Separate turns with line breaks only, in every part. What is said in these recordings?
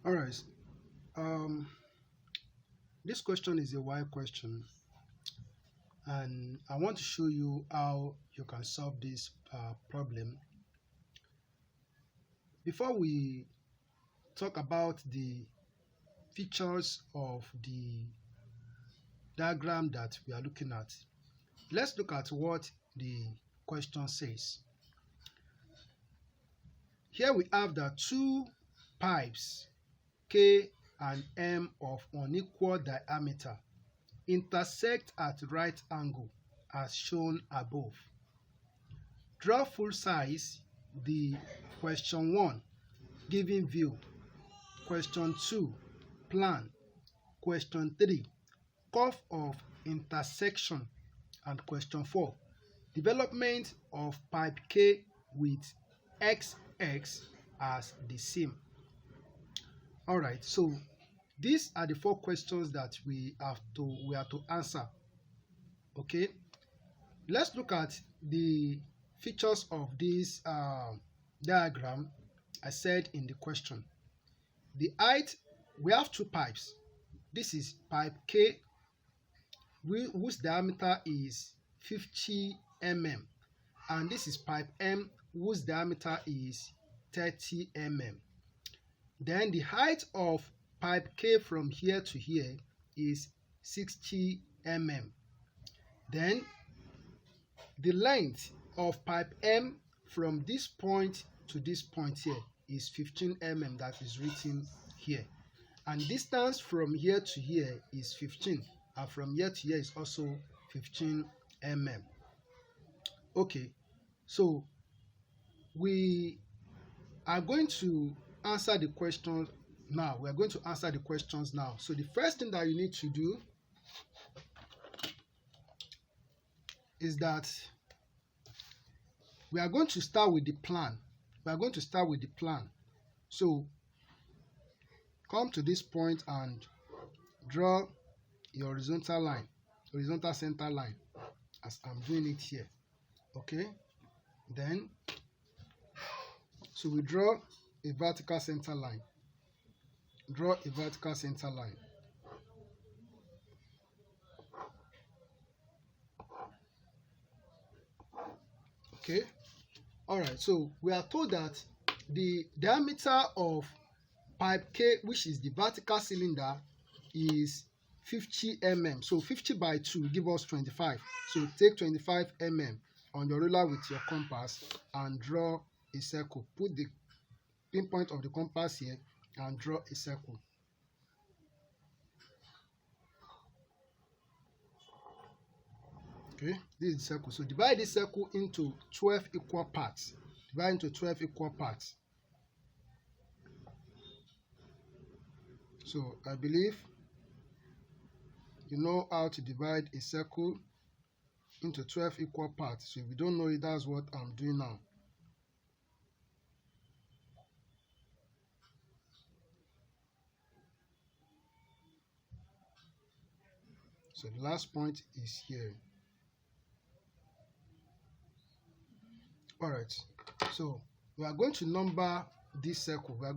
All right. Um, this question is a why question, and I want to show you how you can solve this problem. Before we talk about the features of the diagram that we are looking at, let's look at what the question says. Here we have the two pipes K and M of unequal diameter intersect at right angle as shown above. Draw full size the question 1 given view, question 2 plan, question 3 curve of intersection, and question 4 development of pipe K with XX as the seam. All right, so these are the 4 questions that we are to answer. Okay, let's look at the features of this diagram. I said in the question, the height, we have 2 pipes. This is pipe K, whose diameter is 50 mm, and this is pipe M, whose diameter is 30 mm. Then the height of pipe K from here to here is 60 mm. Then the length of pipe M from this point to this point here is 15 mm, that is written here. And distance from here to here is 15, and from here to here is also 15 mm. Okay, so we are going to answer the questions now. We are going to answer the questions now. So the first thing that you need to do is that we are going to start with the plan. So come to this point and draw your horizontal center line, as I'm doing it here. Okay, then so we draw a vertical center line. Okay, all right, so we are told that the diameter of pipe K, which is the vertical cylinder, is 50 mm. So 50 by 2 give us 25. So take 25 mm on your ruler with your compass and draw a circle. Put the pinpoint of the compass here and draw a circle. Okay, this is the circle. So divide this circle into 12 equal parts. So I believe you know how to divide a circle into 12 equal parts. So if you don't know it, that's what I'm doing now. So the last point is here. All right, so we are going to number this circle. But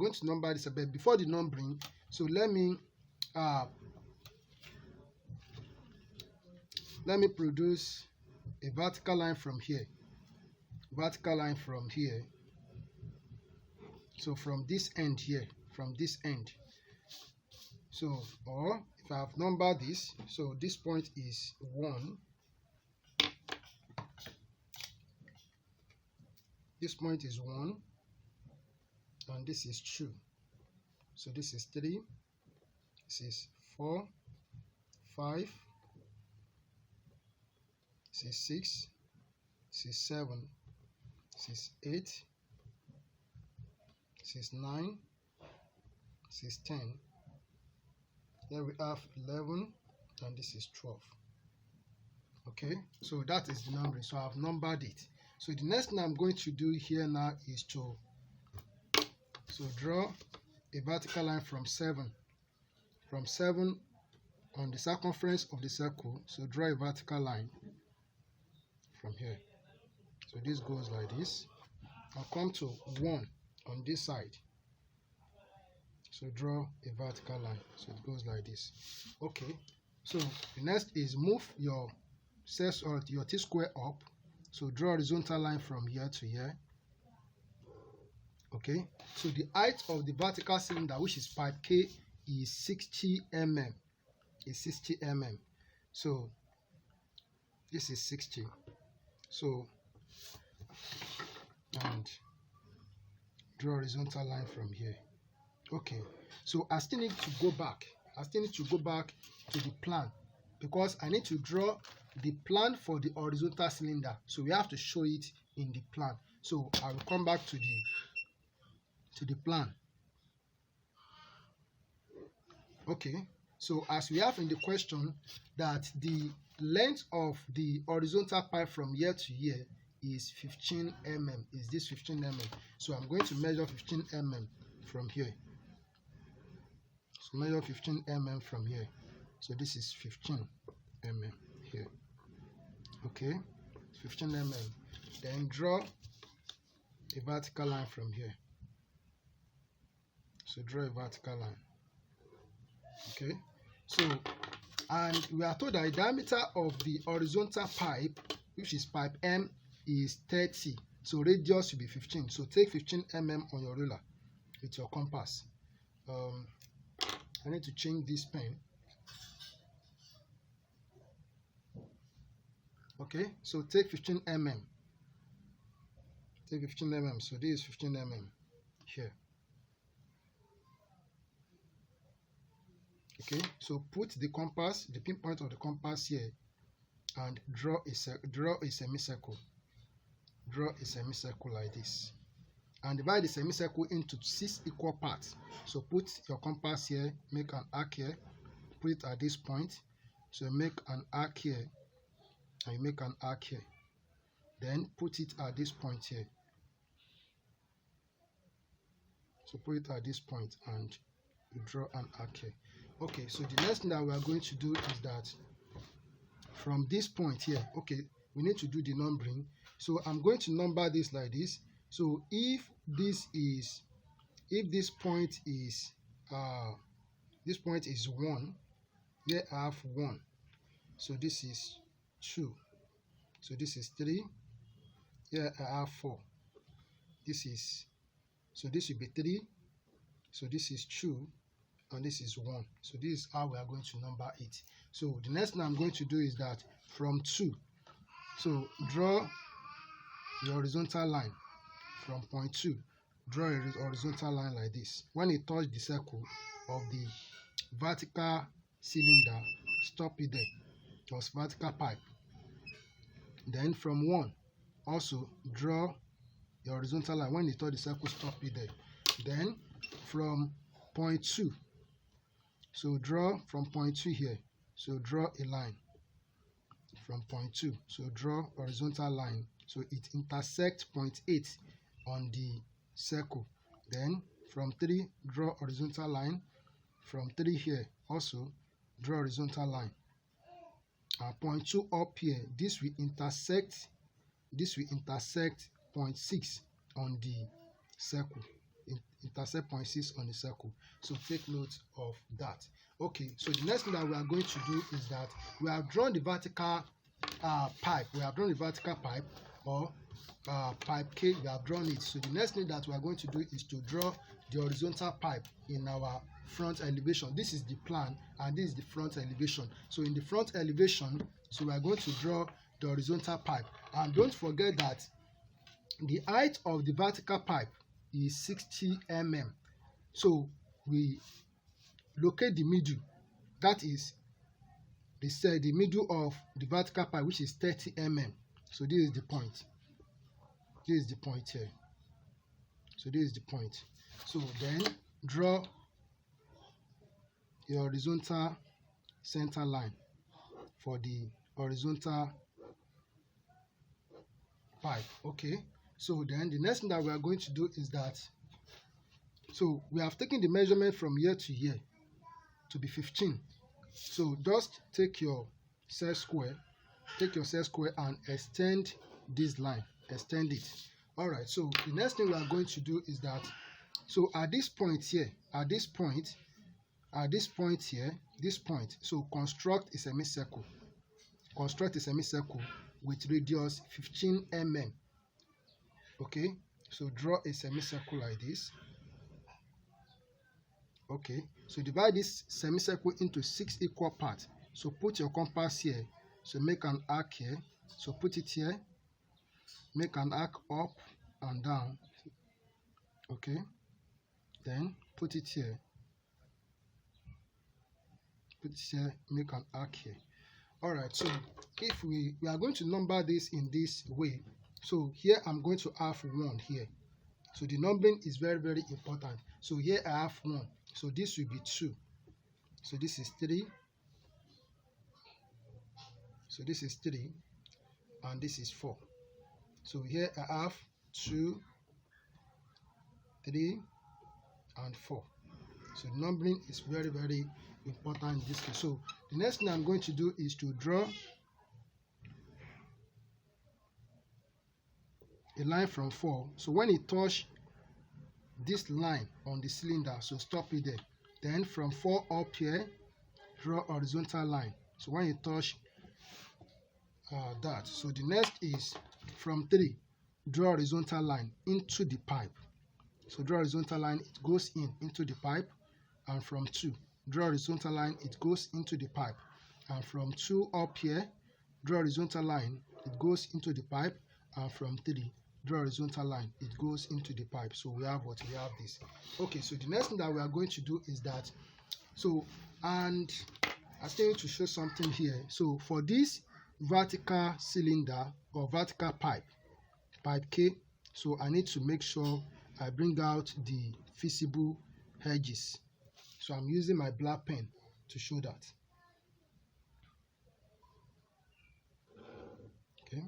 before the numbering, so let me produce a vertical line from here. So from this end here, So, or if I have numbered this, so this point is 1. This point is 1, and this is 2. So this is 3, this is 4, 5, this is 6, this is 7, this is 8, this is 9, this is 10. Then we have 11, and this is 12. Okay, so that is the numbering. So I've numbered it. So the next thing I'm going to do here now is to draw a vertical line from 7 on the circumference of the circle. So draw a vertical line from here. So this goes like this. I'll come to 1 on this side. So draw a vertical line. So it goes like this. Okay. So the next is move your your T-square up. So draw a horizontal line from here to here. Okay. So the height of the vertical cylinder, which is pipe K, is 60 mm. Is 60 mm. So this is 60. So and draw a horizontal line from here. Okay, so I still need to go back. I still need to go back to the plan because I need to draw the plan for the horizontal cylinder. So we have to show it in the plan. So I will come back to the plan. Okay, so as we have in the question that the length of the horizontal pipe from here to here is 15 mm. Is this 15 mm? So I'm going to measure 15 mm from here. So measure 15 mm from here. So this is 15 mm here. Okay, 15 mm. Then draw a vertical line from here. So draw a vertical line. Okay, so and we are told that the diameter of the horizontal pipe, which is pipe M, is 30. So radius should be 15. So take 15 mm on your ruler with your compass. I need to change this pen. Okay, so take 15 mm. Take 15 mm. So this is 15 mm here. Okay, so put the compass, the pinpoint of the compass here, and draw a semicircle. Draw a semicircle like this, and divide the semicircle into 6 equal parts. So put your compass here, make an arc here, put it at this point. So make an arc here, and you make an arc here. Then put it at this point here. So put it at this point, and you draw an arc here. Okay, so the next thing that we are going to do is that from this point here, okay, we need to do the numbering. So I'm going to number this like this. So if this point is 1, here I have 1. So this is 2. So this is 3. Here I have 4. So this will be 3. So this is 2. And this is 1. So this is how we are going to number it. So the next thing I'm going to do is that from 2, so draw the horizontal line from point 2. Draw a horizontal line like this. When it touches the circle of the vertical cylinder, stop it there. It was vertical pipe. Then from 1, also draw the horizontal line. When it touches the circle, stop it there. Then from point 2, so draw from point 2 here. So draw a line from point 2. So draw horizontal line. So it intersects point 8 on the circle. Then from 3, draw horizontal line. From 3 here, also draw horizontal line. Point 2 up here, this will intersect point 6 on the circle. Intersect point 6 on the circle. So take note of that. Okay, so the next thing that we are going to do is that we have drawn the vertical pipe. We have drawn the vertical pipe, or pipe K, we have drawn it. So the next thing that we are going to do is to draw the horizontal pipe in our front elevation. This is the plan, and this is the front elevation. So in the front elevation, so we are going to draw the horizontal pipe. And don't forget that the height of the vertical pipe is 60 mm. So we locate the middle, that is the middle of the vertical pipe, which is 30 mm. So this is the point. This is the point here. So this is the point. So then draw your horizontal center line for the horizontal pipe. Okay, so then the next thing that we are going to do is that, so we have taken the measurement from here to here to be 15. So just take your set square and extend this line, extend it. All right, so the next thing we are going to do is that So at this point here, at this point here, this point, so construct a semicircle. Construct a semicircle with radius 15 mm. Okay, so draw a semicircle like this. Okay, so divide this semicircle into 6 equal parts. So put your compass here. So make an arc here. So put it here. Make an arc up and down. Okay, then put it here. Put it here. Make an arc here. All right, so if we are going to number this in this way, so here I'm going to have 1 here. So the numbering is very, very important. So here I have 1. So this will be 2. So this is 3. So this is 3. And this is 4. So here I have 2, 3, and 4. So numbering is very, very important in this case. So the next thing I'm going to do is to draw a line from 4. So when it touch this line on the cylinder, so stop it there. Then from 4 up here, draw a horizontal line. So when it touch that, so the next is from 3, draw a horizontal line into the pipe. So draw a horizontal line, it goes into the pipe. And from 2, draw a horizontal line, it goes into the pipe. And from 2 up here, draw a horizontal line, it goes into the pipe. And from 3, draw a horizontal line, it goes into the pipe. So we have what? We have this. Okay, so the next thing that we are going to do is that, so, and I think to show something here. So for this vertical cylinder or vertical pipe K, so I need to make sure I bring out the feasible edges. So I'm using my black pen to show that. Okay.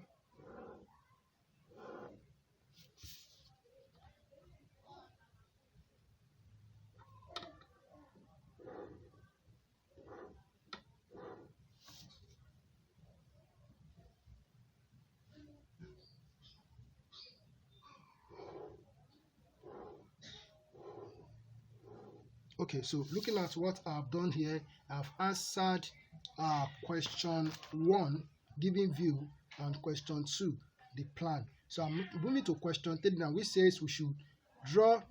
Okay, so looking at what I've done here, I've answered question 1, giving view, and question 2, the plan. So I'm moving to question 3 now, which says we should draw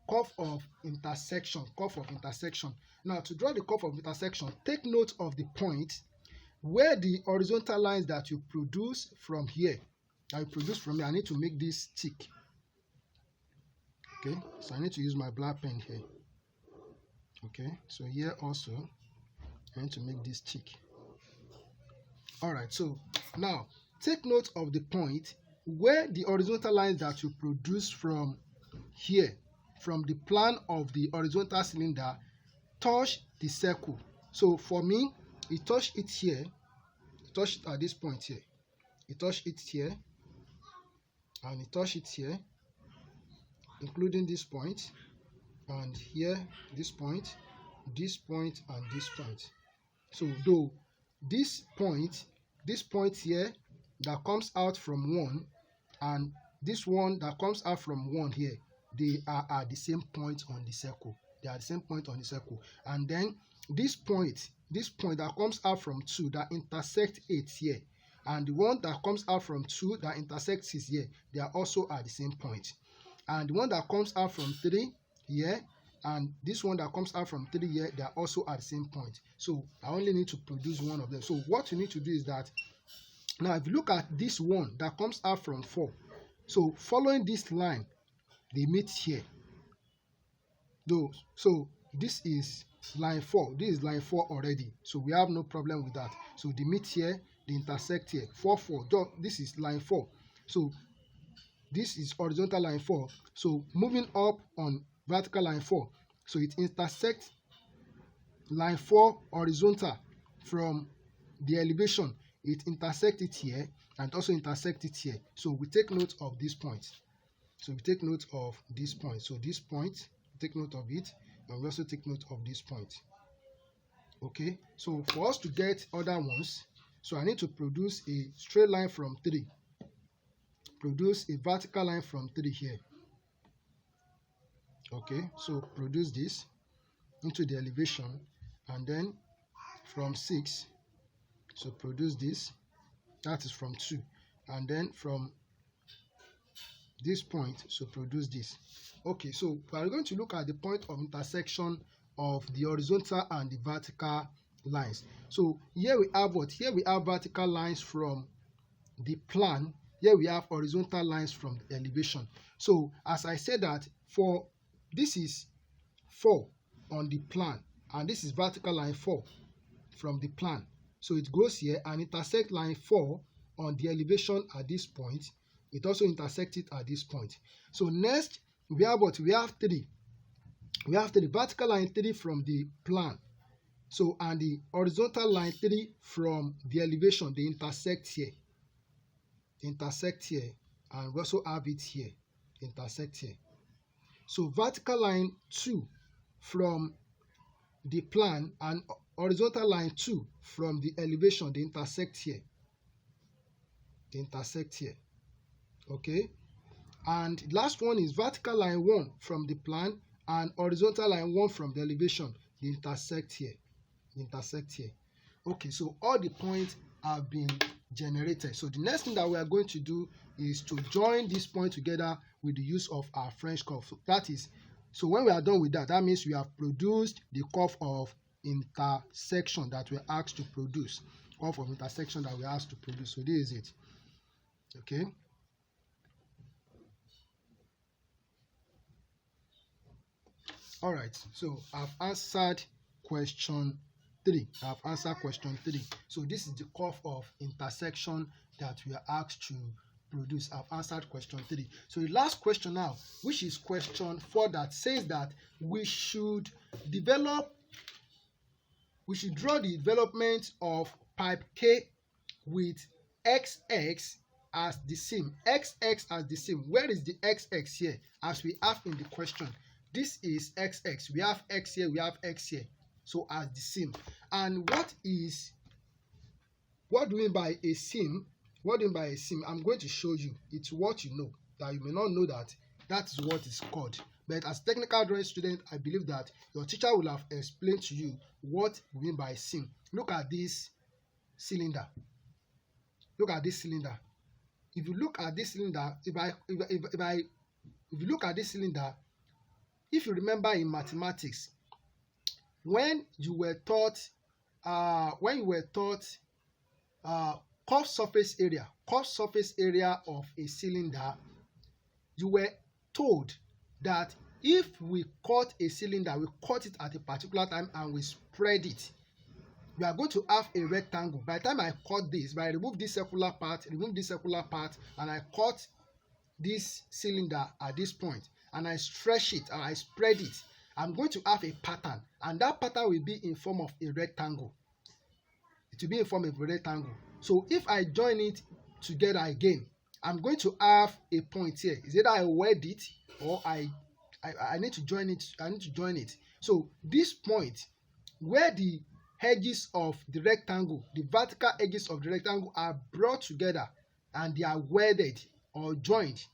curve of intersection. Curve of intersection. Now, to draw the curve of intersection, take note of the point where the horizontal lines that you produce from here, I need to make this stick. Okay, so I need to use my black pen here. Okay, so here also I need to make this tick. All right, so now take note of the point where the horizontal lines that you produce from here, from the plan of the horizontal cylinder, touch the circle. So for me, it touched it here, it touched at this point here, it touched it here, and it touched it here, including this point, and here, this point, and this point. So though this point here that comes out from 1, and this one that comes out from 1 here, they are at the same point on the circle. They are the same point on the circle. And then this point that comes out from 2 that intersect 8 here, and the one that comes out from 2 that intersects 6 here, they are also at the same point. And the one that comes out from 3 here, and this one that comes out from 3 here, they are also at the same point. So I only need to produce one of them. So what you need to do is that, now if you look at this one that comes out from 4, so following this line, they meet here. Though, so this is line 4. This is line 4 already. So we have no problem with that. So they meet here, they intersect here. 4, 4. This is line 4. So this is horizontal line 4. So moving up on vertical line 4. So it intersects line 4 horizontal from the elevation. It intersects it here and also intersect it here. So we take note of this point. So we take note of this point. So this point, take note of it, and we also take note of this point. Okay, so for us to get other ones, so I need to produce a straight line from 3. Produce a vertical line from 3 here. Okay, so produce this into the elevation, and then from 6, so produce this, that is from 2, and then from this point, so produce this. Okay, so we are going to look at the point of intersection of the horizontal and the vertical lines. So here we have what? Here we have vertical lines from the plan. Here we have horizontal lines from the elevation. So as I said that for this is 4 on the plan, and this is vertical line 4 from the plan. So it goes here and intersect line 4 on the elevation at this point. It also intersects it at this point. So next we have what? We have 3. We have the vertical line 3 from the plan. So and the horizontal line 3 from the elevation, they intersect here. Intersect here, and we also have it here. Intersect here. So vertical line 2 from the plan and horizontal line 2 from the elevation, they intersect here. They intersect here. Okay, and last one is vertical line 1 from the plan and horizontal line 1 from the elevation, they intersect here. They intersect here. Okay, so all the points have been generated. So the next thing that we are going to do is to join this point together with the use of our French curve. So that is, so when we are done with that, that means we have produced the curve of intersection that we are asked to produce. Curve of intersection that we are asked to produce. So this is it. Okay. All right. So I've answered question 3. I've answered question 3. So this is the curve of intersection that we are asked to produce. I've answered question 3. So the last question now, which is question 4, that says that we should draw the development of pipe K with XX as the seam. XX as the seam. Where is the XX here? As we have in the question. This is XX. We have X here, we have X here. So as the seam. And what do we mean by a seam? What do we mean by a seam? I'm going to show you. It's what you know. That you may not know that is what it's called. But as technical drawing student, I believe that your teacher will have explained to you what we mean by seam. Look at this cylinder. Look at this cylinder. If you look at this cylinder, if you look at this cylinder, if you remember in mathematics, when you were taught curved surface area of a cylinder, you were told that if we cut a cylinder, we cut it at a particular time and we spread it, we are going to have a rectangle. By the time I cut this, if I remove this circular part, and I cut this cylinder at this point, and I stretch it and I spread it, I'm going to have a pattern, and that pattern will be in form of a rectangle. It will be in form of a rectangle. So if I join it together again, I'm going to have a point here. Is either I weld it or I need to join it. So this point where the edges of the rectangle, the vertical edges of the rectangle are brought together and they are welded or joined,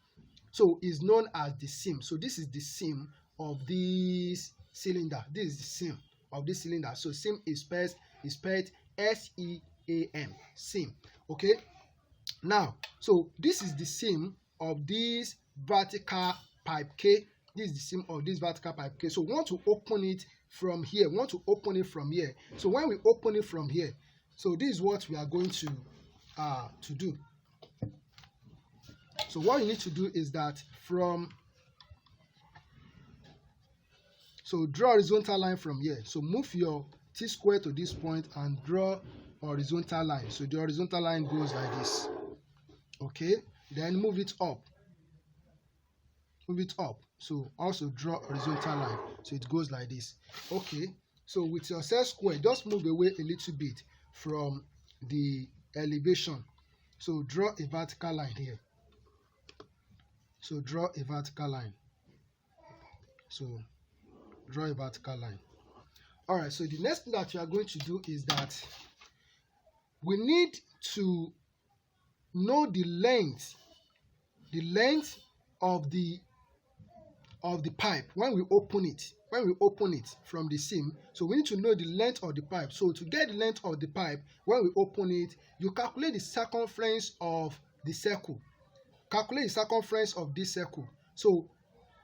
so is known as the seam. So this is the seam of this cylinder. This is the seam of this cylinder. So seam is spelled S-E-A-M, seam. Okay. Now, so this is the seam of this vertical pipe K. This is the seam of this vertical pipe K. So we want to open it from here. So when we open it from here, so this is what we are going to do. So what you need to do is that so draw horizontal line from here. So move your T-square to this point and draw horizontal line. So the horizontal line goes like this. Okay, then move it up. So also draw horizontal line. So it goes like this. Okay, so with your set square, just move away a little bit from the elevation. So draw a vertical line here. So draw a vertical line. All right, so the next thing that you are going to do is that we need to know the length of the of the pipe when we open it from the seam. So we need to know the length of the pipe. So to get the length of the pipe when we open it, you calculate the circumference of the circle. Calculate the circumference of this circle. So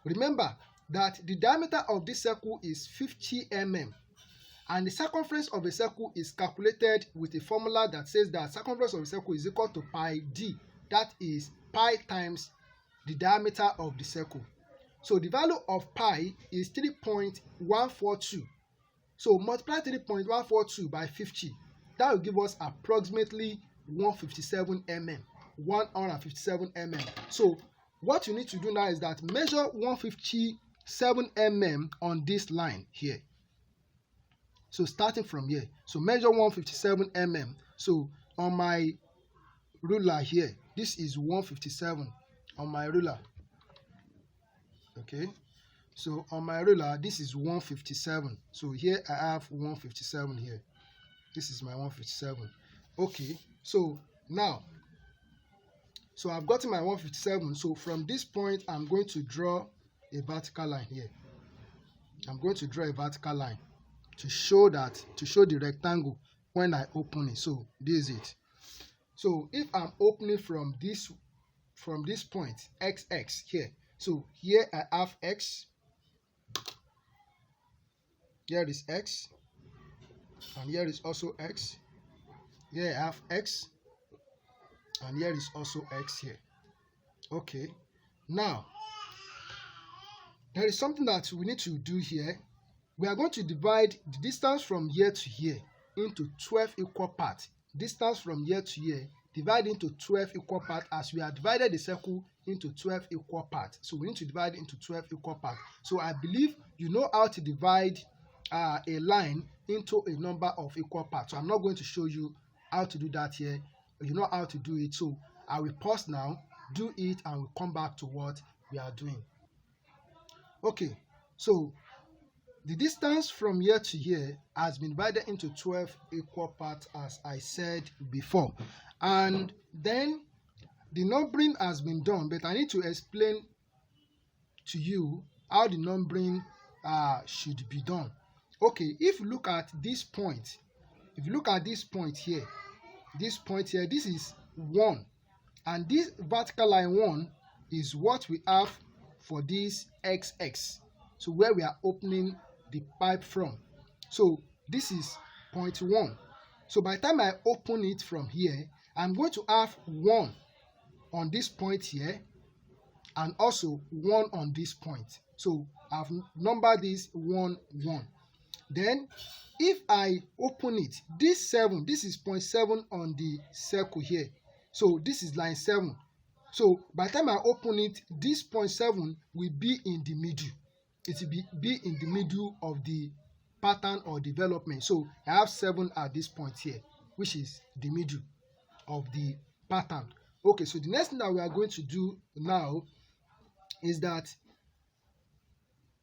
remember that the diameter of this circle is 50 mm, and the circumference of a circle is calculated with a formula that says that circumference of a circle is equal to pi d. That is pi times the diameter of the circle. So the value of pi is 3.142. So multiply 3.142 by 50. That will give us approximately 157 mm. 157 mm. So what you need to do now is that measure 157 mm on this line here. So starting from here, so measure 157 mm. So on my ruler here, this is 157 on my ruler. Okay, so on my ruler, this is 157. So here I have 157 here. This is my 157. Okay, so now, so I've gotten my 157. So from this point, I'm going to draw a vertical line here. I'm going to draw a vertical line to show the rectangle when I open it. So this is it. So if I'm opening from this point, XX here. So here I have X, here is X, and here is also X. Here I have X, and here is also X here. Okay, now there is something that we need to do here. We are going to divide the distance from here to here into 12 equal parts. Distance from here to here divide into 12 equal parts, as we have divided the circle into 12 equal parts. So we need to divide into 12 equal parts. So I believe you know how to divide a line into a number of equal parts. So I'm not going to show you how to do that here. You know how to do it. So I will pause now, do it, and we'll come back to what we are doing. Okay, so the distance from here to here has been divided into 12 equal parts, as I said before. And then the numbering has been done, but I need to explain to you how the numbering should be done. Okay, if you look at this point, here, this is 1, and this vertical line 1 is what we have for this XX. So where we are opening the pipe from. So this is point 1. So by the time I open it from here, I'm going to have 1 on this point here and also 1 on this point. So I've numbered this 1, 1. Then if I open it, this is point 7 on the circle here. So this is line 7. So by the time I open it, this point 7 will be in the middle. It will be in the middle of the pattern or development. So I have 7 at this point here, which is the middle of the pattern. Okay, so the next thing that we are going to do now is that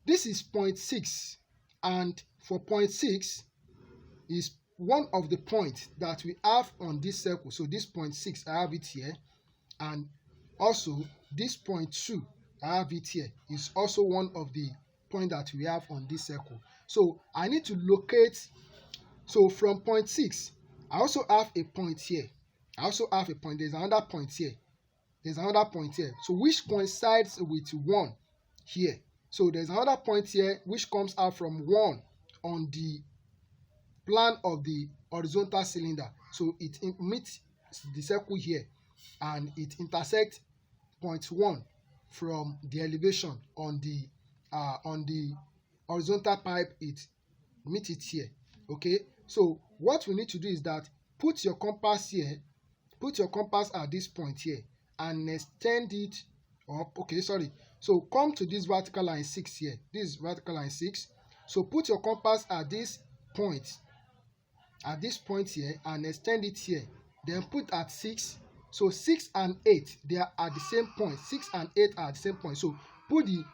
this is 0.6, and for 0.6 is one of the points that we have on this circle. So this 0.6, I have it here, and also this 0.2, I have it here, is also one of the points that we have on this circle. So I need to locate, so from 0.6, I also have a point here. There's another point here. So which coincides with 1 here. So there's another point here which comes out from 1 on the plan of the horizontal cylinder. So it meets the circle here, and it intersects point 1 from the elevation on the horizontal pipe. It meets it here. Okay, so what we need to do is that put your compass here. Put your compass at this point here and extend it up. Okay, sorry. So come to this vertical line 6 here. This is vertical line 6. So put your compass at this point here, and extend it here. Then put at 6. So 6 and 8, they are at the same point. 6 and 8 are at the same point. So put the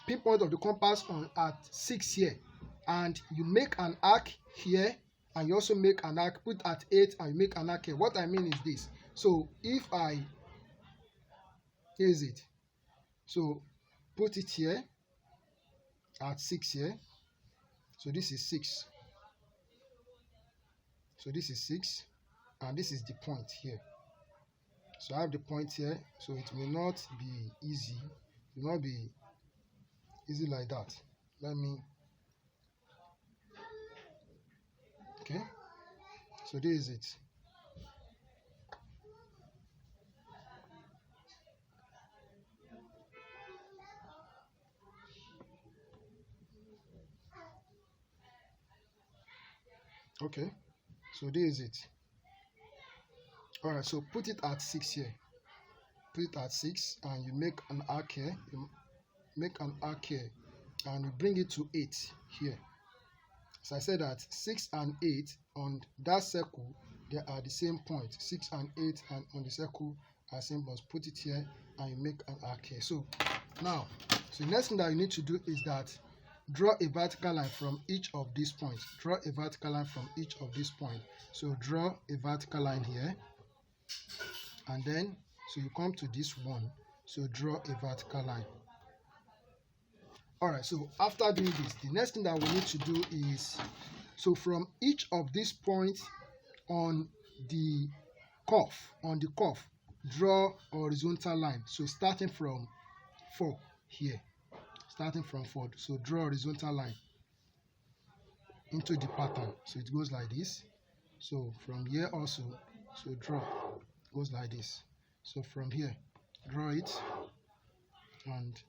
pinpoint of the compass on at 6 here, and you make an arc here, and you also make an arc. Put at 8 and you make an arc here. What I mean is this. So if here's it. So put it here, at 6 here. So this is 6. So this is 6, and this is the point here. So I have the point here, so it may not be easy. It will not be easy like that. Let me, okay, so this is it. Okay, so this is it. All right, so put it at 6 here. Put it at 6, and you make an arc here. You make an arc here, and you bring it to 8 here. So I said that 6 and 8 on that circle, they are the same point. 6 and 8 and on the circle are same points. Put it here, and you make an arc here. So now, so the next thing that you need to do is that draw a vertical line from each of these points. Draw a vertical line from each of these points. So draw a vertical line here, and then so you come to this one. So draw a vertical line. All right, so after doing this, the next thing that we need to do is, so from each of these points on the curve, draw a horizontal line. So starting from 4 here, starting from 4, so draw a horizontal line into the pattern. So it goes like this. So from here also, so draw, goes like this. So from here, draw it, and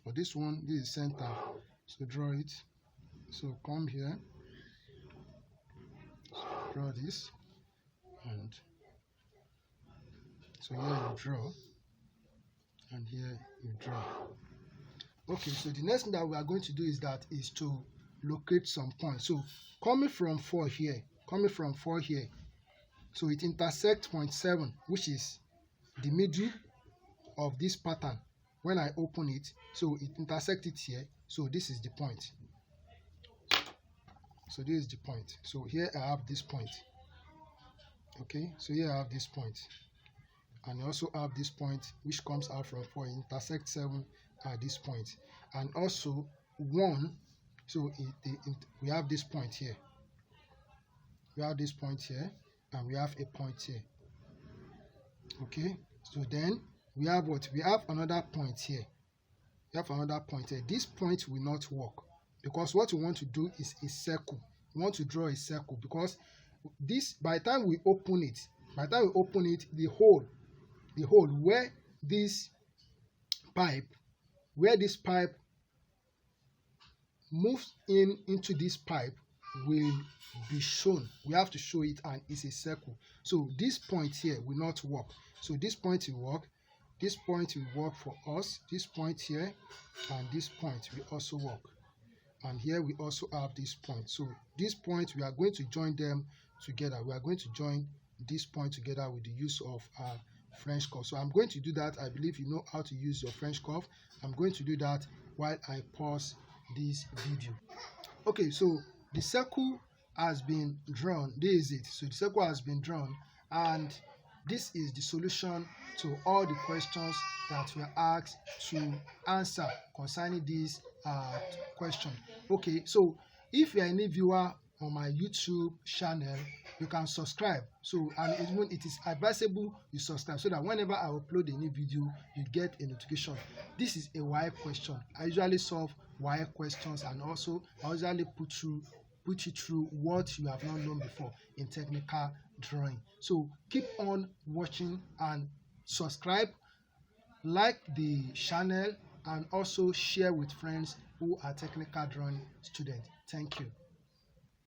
for this one, this is center, so draw it. So come here, so draw this, and so here you draw, and here you draw. Okay, so the next thing that we are going to do is to locate some points. So coming from 4 here, so it intersects point 7, which is the middle of this pattern. When I open it, so it intersects it here. So this is the point. So this is the point. So here I have this point. Okay, so here I have this point, and I also have this point which comes out from 4, intersect 7 at this point, and also 1. So we have this point here. We have this point here, and we have a point here. Okay, so then we have what? We have another point here. We have another point here. This point will not work, because what we want to do is a circle. We want to draw a circle, because this, by the time we open it, the hole where this pipe moves into this pipe will be shown. We have to show it, and it's a circle. So this point here will not work. So this point will work. This point will work for us. This point here and this point will also work. And here we also have this point. So this point, we are going to join them together. We are going to join this point together with the use of French curve. So I'm going to do that. I believe you know how to use your French curve. I'm going to do that while I pause this video. Okay, so the circle has been drawn. This is it. So the circle has been drawn, and this is the solution to all the questions that we are asked to answer concerning this question. Okay, so if you are a new viewer on my YouTube channel, you can subscribe. So, and it is advisable you subscribe, so that whenever I upload a new video, you get a notification. This is a WAEC question. I usually solve WAEC questions, and also I usually put you through what you have not known before in technical drawing. So keep on watching and subscribe, like the channel, and also share with friends who are technical drawing students. Thank you.